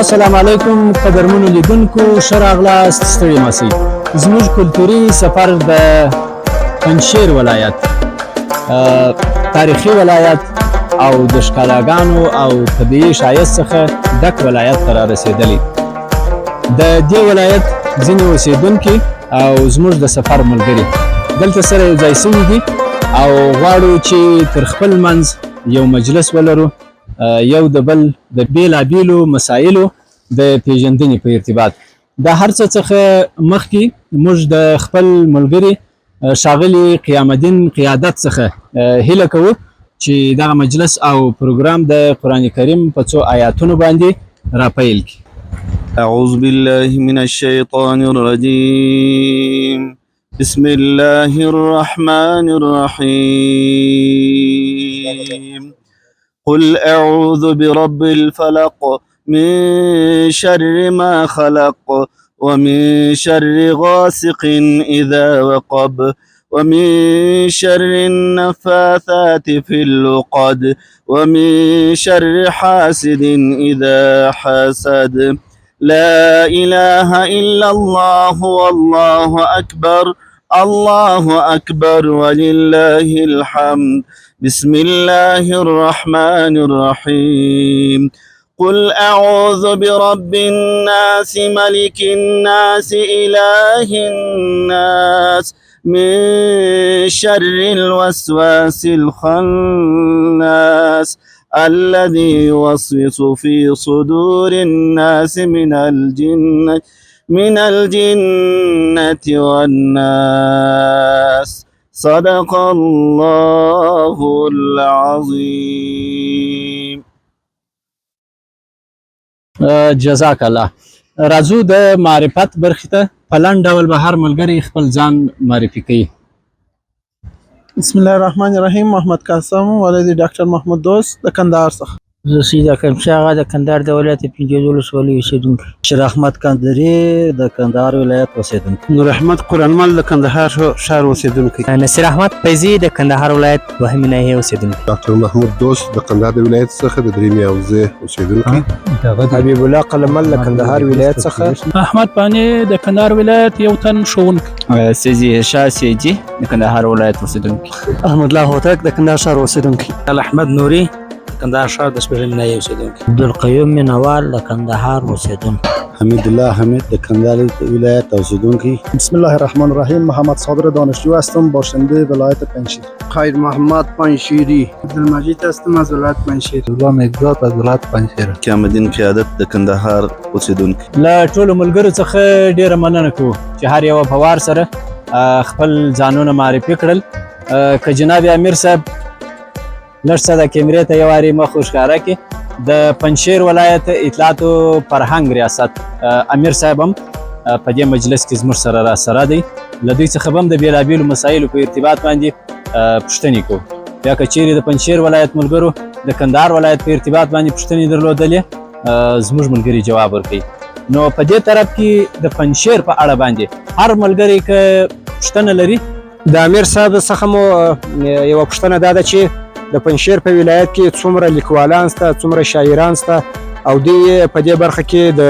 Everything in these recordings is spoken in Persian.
السلام علیکم قدرمنو لیدونکو، ښه راغلاست، ستړي مه شئ. زموږ کلتوري سفر د پنجشیر ولایت تاریخي ولایت او د ښکلاګانو او طبیعي ښایست څخه ډک ولایت ته رارسېدلی. د دې ولایت ځینې اوسېدونکي او زموږ د سفر ملګري دلته سره یو ځای سوي دي او غواړو چې تر خپل منځ یو مجلس ولرو، یو د بل د بیلابیلو مسایلو د پیژندنې په ارتباط. د هر څه څخه مخکې موږ د خپل ملګري ښاغلي قیام الدین قیادت څخه هیله کوو چې دغه مجلس او پروګرام د قرآن کریم په څو آیاتونو باندې راپیل کړي. اعوذ بالله من الشیطان الرجیم، بسم الله الرحمن الرحیم. قل اعوذ برب الفلق من شر ما خلق ومن شر غاسق اذا وقب ومن شر النفاثات في العقد ومن شر حاسد اذا حسد. لا اله الا الله والله اكبر، الله اكبر ولله الحمد. بسم الله الرحمن الرحيم. قل أعوذ برب الناس ملك الناس إله الناس من شر الوسواس الخناس الذي يوسوس في صدور الناس من الجنة والناس. صدق الله العظیم. جزاک الله. راځو د معرفت برخې ته. په لنډ ډول به هر ملګری خپل ځان معرفي کوي. بسم الله الرحمن الرحیم. محمد قاسم، ولد ډاکټر محمود دوست، د کندهار څخه. زه سید اکرم شاه آغا د کندهار د ولایت پنځه ولسوالۍ اوسېدونکی. شیر احمد کندری د کندهار ولایت اوسېدونکی. نور احمد قرآنمل د کندهار ښار اوسېدونکی. نصیر احمد فیضي د کندهار ولایت دوهمې ناحیې اوسېدونکی. ډاکټر محمود دوست د کندهار د ولایت څخه د دریمې حوزې اوسېدونکی. حبیب الله قلمل د کندهار ولایت څخه. احمد پانی د کندهار ولایت یو تن ښوونکی. سیزي هشام سیجي د کندهار ولایت اوسېدونکی. احمد الله هوتک د کندهار ښار اوسېدونکی. احمد نوري کندهار ښار د شپږمې ناحیې اوسېدونکی. عبدالقیوم مینوال د کندهار اوسېدونکی. حمید الله حمید د کندهار ولایت اوسېدونکی. بسم الله الرحمن الرحیم. محمد صادر دانشجو هستم، باشنده ولایت پنجشیر. خیر محمد پنجشیری. عبدالمجید هستم از ولایت پنجشیر. الله مقداد از ولایت پنجشیر. قیام الدین قیادت د کندهار اوسېدونکی. له ټولو ملګرو څخه ډیره مننه کوو چې هر یو په وار سره خپل ځانونه معرفي کړل. که جناب امیر صاحب لږ څه د کیمرې ته یو وارې مخ ورښکاره کړي. د پنجشیر ولایت اطلاعات و فرهنګ ریاست امیر صاحب هم په دې مجلس کې زموږ سره راسره دی. له دوی څخه به هم د بېلابېلو مسایلو په ارتباط باندې پوښتنې کوو. بیا که چیرې د پنجشیر ولایت ملګرو د کندهار ولایت په ارتباط باندې پوښتنې درلودلې، زموږ ملګري جواب ورکوي. نو په دې طرف کې د پنجشیر په اړه باندې هر ملګری که پوښتنه لري. د امیر صاحب څخه مو یوه پوښتنه دا ده چې د پنجشیر په ولایت کې څومره لیکوالان شته، څومره شاعران شته، او دوی په دې برخه کې د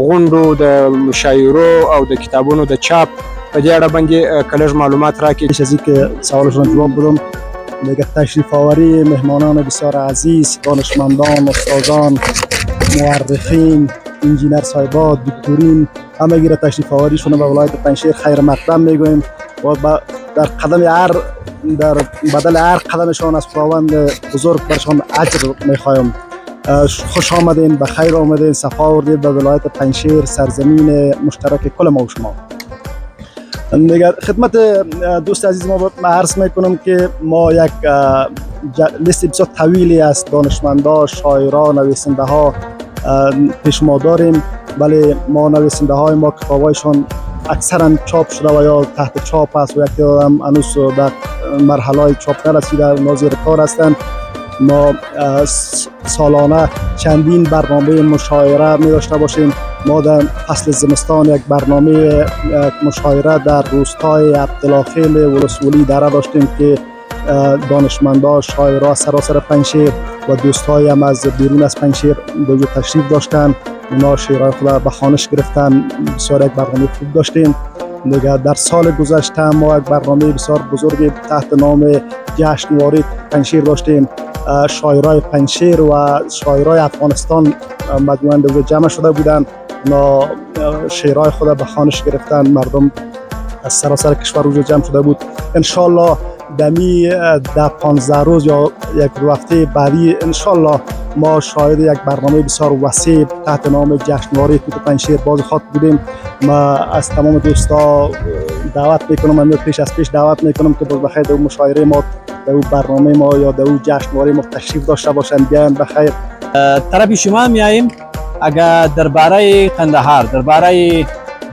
غونډو د مشاعرو او د کتابونو د چاپ په دې اړه باندې که لږ معلومات راکړي. چیزی که سوالشون جواب بدم، میگه تشریف آوری مهمانان بسیار عزیز، دانشمندان، استادان، مورخین، انجینر صاحبات، دکترین، همه گیره تشریف آوریشون به ولایت پنجشیر خیر مقدم میگوییم و در بدل هر قدمشان از خداوند بزرگ برشان اجر میخوایم. خوش آمدین، به خیر آمدین، صفا آوردید به ولایت پنجشیر، سرزمین مشترک کل ما و شما. خدمت دوست عزیز ما عرض میکنم که ما یک لیست بسیار طویلی از دانشمندا، شاعران، نویسنده ها پیش ما داریم. ولی ما نویسنده های ما کتابایشان اکثرا چاپ شده و یا تحت چاپ است و یکی هم هنوز در مرحله چاپ نرسیده، اونا زیر کار هستند. ما سالانه چندین برنامه مشاعره می داشته باشیم. ما در فصل زمستان یک برنامه مشاعره در روستای عبدالخیل ولسوالی دره داشتیم که دانشمندا، شاعرها سراسر پنجشیر و دوستای هم از بیرون از پنجشیر دوجه تشریف داشتن. اونا شعرهای خود به خوانش گرفتن. بسیار یک برنامه خوب داشتیم. دیگه در سال گذشته ما یک برنامه بسیار بزرگ تحت نام جشنواره پنجشیر داشتیم. شاعرای پنجشیر و شاعرای افغانستان مجموعاً دوجه جمع شده بودن. اونا شعرهای خود به خوانش گرفتن. مردم از سراسر کشور روز جمع شده بود. انشالله دمی در 15 روز یا یک دو هفته بعدی انشالله ما شاهد یک برنامه بسیار وسیع تحت نام جشنواره کوت پنجشیر باز خواهد بودیم. ما از تمام دوستا دعوت میکنم، من پیش از پیش دعوت میکنم که باز بخیر در مشاعره ما، در برنامه ما یا در جشنواره ما تشریف داشته باشن، بیاین بخیر. طرف شما میاییم اگر درباره قندهار، درباره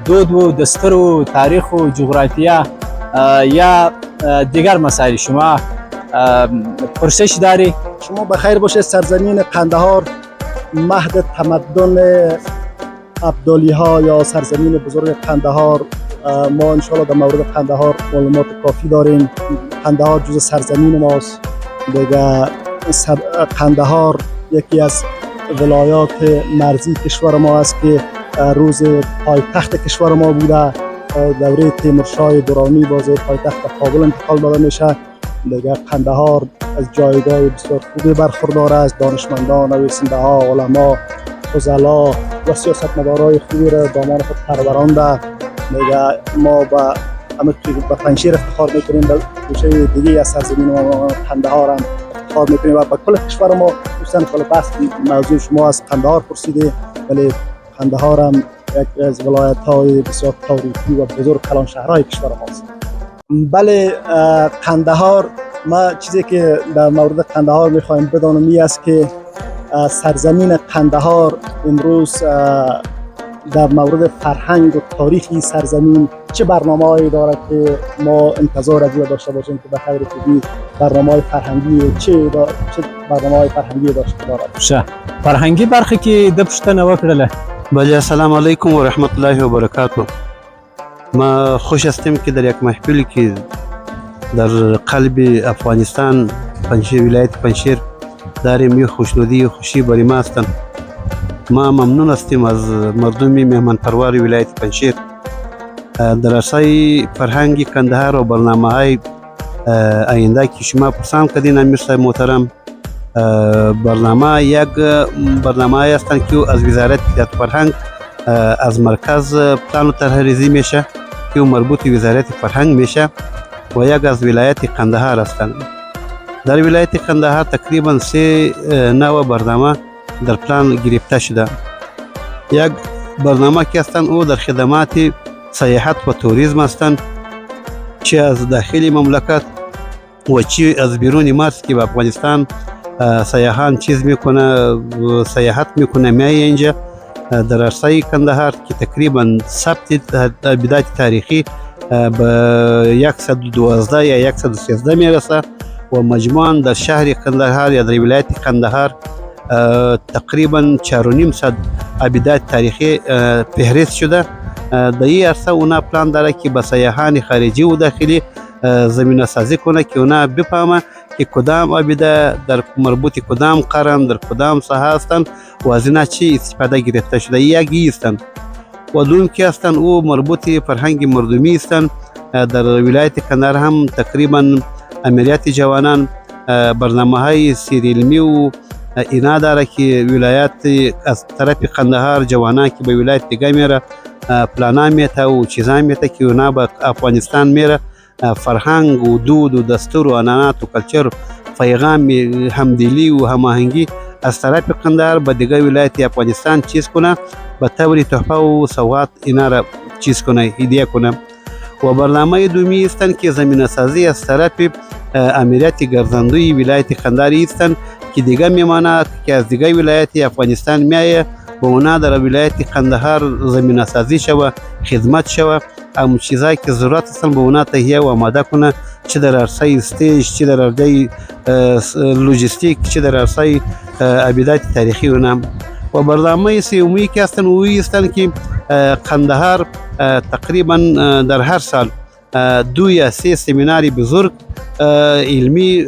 دود و دستور و تاریخ و جغرافیا یا دیگر مسائل شما پرسش داری؟ شما بخیر باشه. سرزمین قندهار مهد تمدن ابدالی ها یا سرزمین بزرگ قندهار. ما انشاءالله در مورد قندهار معلومات کافی داریم. قندهار جز سرزمین ماست. دیگه قندهار یکی از ولایات مرزی کشور ما است که روز پایتخت کشور ما بوده. دوره تیمورشاه درانی باز پایتخت کابل انتقال داده میشه. دیگه قندهار از جایگاه بسیار خوبی برخوردار است. دانشمندان، نویسنده ها، علما، فضلا و سیاستمدارای خوبی را دامان خود پرورانده. دیگه ما با به پنجشیر افتخار میکنیم، به گوشه دیگه از سرزمین ما قندهار هم افتخار میکنیم و به کل کشور ما. دوستان کل بحث موضوع شما از قندهار پرسیده، ولی قندهار هم یک از ولایت های بسیار تاریخی و بزرگ کلان شهرهای کشور ماست. بله، قندهار، ما چیزی که در مورد قندهار میخوایم بدانم این است که سرزمین قندهار امروز در مورد فرهنگ و تاریخی سرزمین چه برنامه‌ای دارد که ما انتظار از داشته باشیم که به خیر خوبی برنامه‌های فرهنگی چه برنامه‌های فرهنگی داشته دارد؟ شه فرهنگی برخی که د پښتنه وکړله. بله، السلام علیکم و رحمت الله و برکاته. ما خوش هستم که در یک محفلی که در قلب افغانستان پنجشیر، ولایت پنجشیر داریم، یه خوشنودی و خوشی برای ما هستند. ما ممنون هستیم از مردم مهمان پروار ولایت پنجشیر. در عرصه فرهنگ قندهار و برنامه‌های آینده که شما پرسان کردین امیر صاحب محترم، برنامه یک برنامه هستند که از وزارت فرهنگ از مرکز پلان و طرح‌ریزی میشه که مربوط وزارت فرهنگ میشه و یک از ولایت قندهار هستند. در ولایت قندهار تقریبا 3 نوع برنامه در پلان گرفته شده. یک برنامه که هستند او در خدمات سیاحت و توریسم هستند، چه از داخل مملکت و چه از بیرون مرز که به افغانستان سیاحان چیز میکنه، سیاحت میکنه میای اینجا در عرصه قندهار که تقریبا ثبت بدایت تاریخی به 112 یا 113 میرسه و مجموعاً در شهر قندهار یا در ولایت قندهار تقریبا 4.5 ابدات تاریخی فهرست شده. در این عرصه اونا پلان داره که به سیاحان خارجی و داخلی زمینه سازی کنه که اونا بفهمه که کدام ابدا در مربوط کدام قرن در کدام ساحه هستند و از اینا چی استفاده گرفته شده. یکی هستند و دوم که هستند او مربوط فرهنگ مردمی هستند. در ولایت قندهار هم تقریبا عملیات جوانان برنامه های سیر علمی و اینا داره که ولایت از طرف قندهار جوانان که به ولایت دیگه میره پلانا میته و چیزا میته که اونا به افغانستان میره فرهنگ و دود و دستور و عنعنات و کلچر پیغام همدلی و هماهنگی از طرف قندهار به دیگه ولایت افغانستان چیز کنه، به طور تحفه و سوغات اینا را چیز کنه، هدیه کنه. و برنامه دومی هستند که زمینه سازی از طرف امریت گرداندوی ولایت قندهار هستند که دیگه میمانه که از دیگه ولایت افغانستان میایه به اونا در ولایت قندهار زمینه سازی شوه، خدمت شوه، هم چیزایی که ضرورت هستن به اونا تهیه و آماده کنه، چه در عرصه استیج، چه در عرصه لوجستیک، چه در عرصه ابیدات تاریخی اونا. و برنامه سیومی که هستن اوی هستن که قندهار تقریبا در هر سال 2 یا 3 سمیناری بزرگ علمی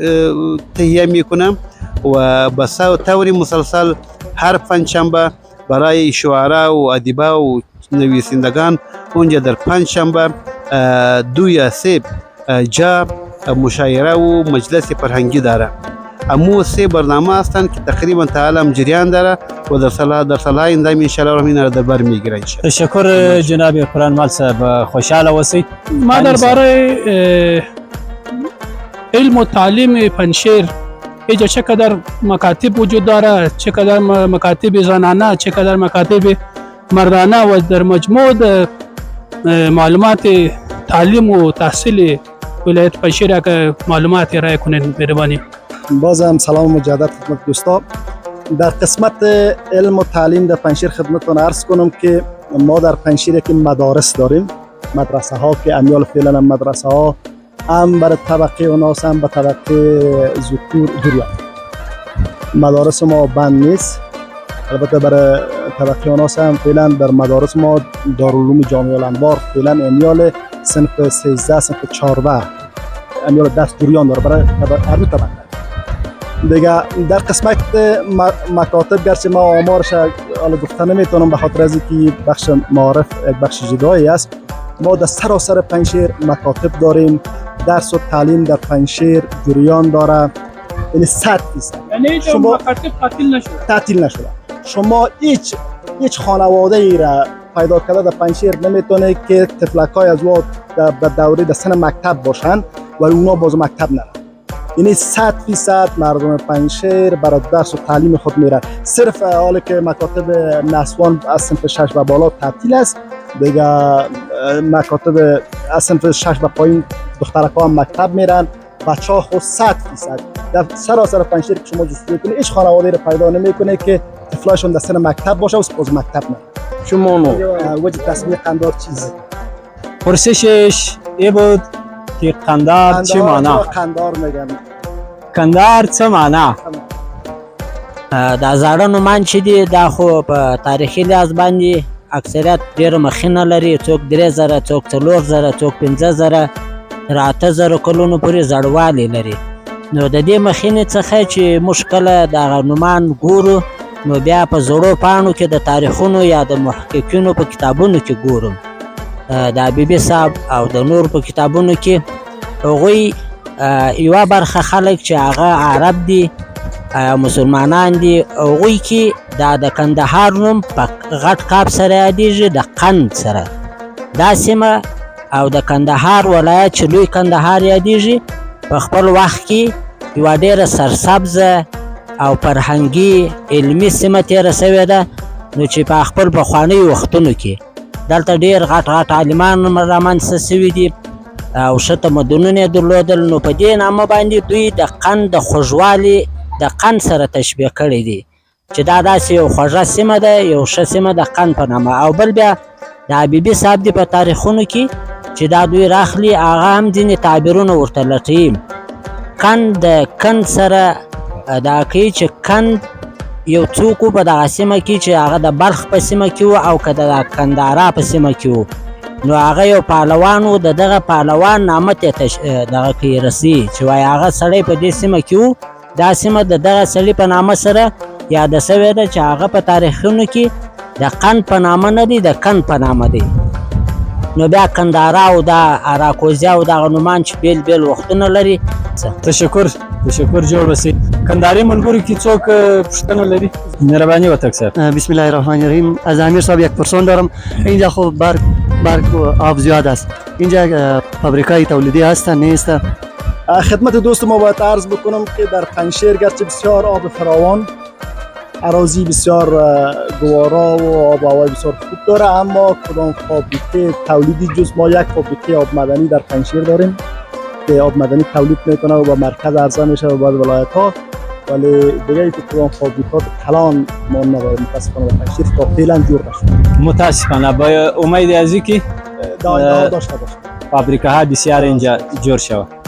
تهیه میکنه و بس طوری مسلسل هر پنجشنبه برای شعرا و ادیبا و نویسندگان اونجا در پنجشنبه 2 یا 3 جا مشاعره و مجلس فرهنگی داره. امو 3 برنامه هستند که تقریبا تعالم جریان داره و در سالهای اندام ان شاء الله رحمین در بر میگیره ان شاء الله. تشکر جناب قرآن مال صاحب، خوشحال اوسئ. ما درباره علم و تعلیم پنجشیر اینجا چقدر مکاتب وجود داره، چقدر مکاتب زنانه، چقدر مکاتب مردانه و در مجموع معلومات تعلیم و تحصیل ولایت پنجشیر که معلومات ارائه کنید مهربانی. بازم سلام مجدد خدمت دوستا. در قسمت علم و تعلیم در پنجشیر خدمتتون عرض کنم که ما در پنجشیر یک مدارس داریم، مدرسه ها که امیال فعلا مدرسه ها هم برای طبقه اوناس هم به طبقه ذکور جریان. مدارس ما بند نیست، البته برای طبقه اوناس هم فعلا در مدارس ما دارالعلوم جامعه الانوار فعلا امیال صنف 13 صنف 14 امیال دست جریان داره برای هر دو طبقه. دیگه در قسمت مکاتب گرچه ما آمارش حالا گفته نمیتونم به خاطر از اینکه بخش معارف یک بخش جدایی است. ما در سراسر پنجشیر مکاتب داریم، درس و تعلیم در پنجشیر جریان داره، یعنی 100%. یعنی شما مکاتب تعطیل نشده. شما هیچ خانواده ای را پیدا کرده در پنجشیر نمیتونه که طفلکای از وقت در دوره در سن مکتب باشن و اونا باز مکتب نرن. یعنی 100% مردم پنجشیر برای درس و تعلیم خود میرن. صرف حالی که مکاتب نسوان از صنف 6 و بالا تعطیل است، دیگه مکاتب از صنف 6 و پایین دخترکا هم مکتب میرن. بچه ها خود 100% در سراسر پنجشیر که شما جستجو کنید هیچ خانواده رو پیدا نمیکنه که طفلاشون در سن مکتب باشه و باز مکتب نرن. شما وجه تصمیه قندار چیزی پرسشش ای بود که قندار چی معنا؟ قندار میگن. قندار څه معنا؟ دا زاړه نومان چې دي دا خو په تاریخي لحاظ باندې اکثریت ډېره مخینه لري، څوک 3000 څوک 4000 څوک 15000 تر 8000 کلونو پورې زړوالی لري. نو د دې مخینې څخه چې موږ کله دغه نومان ګورو نو بیا په زړو پاڼو کې د تاریخونو یا د محققینو په کتابونو کې ګورم، د حبیبي صاحب او د نور په کتابونو کې هغوی یوه برخه خلک چې هغه عرب دي مسلمانان دي هغوی کې دا د کندهار نوم په غټ کاپ سره یادېږي د قند سره. دا سیمه او د کندهار ولایت چې لوی کندهار یادېږي په خپل وخت کې یوه ډېره سرسبزه او فرهنګي علمي سیمه تېره سوې ده. نو چې په خپل پخوانیو وختونو کې دلته ډېر غټ عالمان رامنځته سوي دي او ښه تمدنونه یې درلودل. نو په دې نامه باندې دوی د قند د خوږوالي د قند سره تشبیه کړی دي چې دا داسې یو خوږه سیمه ده، یو ښه سیمه د قند په نامه. او بل بیا د حبیبي صاحب دي په تاریخونو کې چې دا دوی راخلي هغه هم ځینې تعبیرونه ورته لټوي. قند د کند سره دا کوي چې کند یو څوک په دغه سیمه کې چې هغه د بلخ په سیمه کې و او که د کندهار په سیمه کې و، نو هغه یو پهلوان و، د دغه پهلوان نامه ته دغه کوي رسي چې وایي هغه سړی په دې سیمه کې و، دا سیمه د دغه سړي په نامه سره یاده سوې ده چې هغه په تاریخونو کې د قند په نامه نه دی، د کند په نامه دی. نو بیا کندهار او دا اراکوزیا او دغه نومان چې بیل بیل وختونه لري. تشکر جوړ اوسئ. کندهاري ملګرو کې څوک پوښتنه لري؟ مهرباني وکړئ صاحب. بسم الله الرحمن الرحیم. از امیر صاحب یک پرسان دارم. اینجا خب برق آب زیاد است، اینجا فابریکای تولیدی هست نیست؟ خدمت دوست ما باید عرض بکنم که در پنجشیر گرچه بسیار آب فراوان، اراضی بسیار گوارا و آب و هوای بسیار خوب داره، اما کدام فابریکه تولیدی جز ما یک فابریکه آب معدنی در پنجشیر داریم که آب معدنی تولید میکنه و به مرکز عرضه میشه و بعد ولایت ها. ولی دیگه که کدام فابریکات کلان ما نداریم متاسفانه و پنجشیر تا فعلا جور نشد. متاسفانه با امید از اینکه داشته باشه فابریکه ها بسیار اینجا جور شود.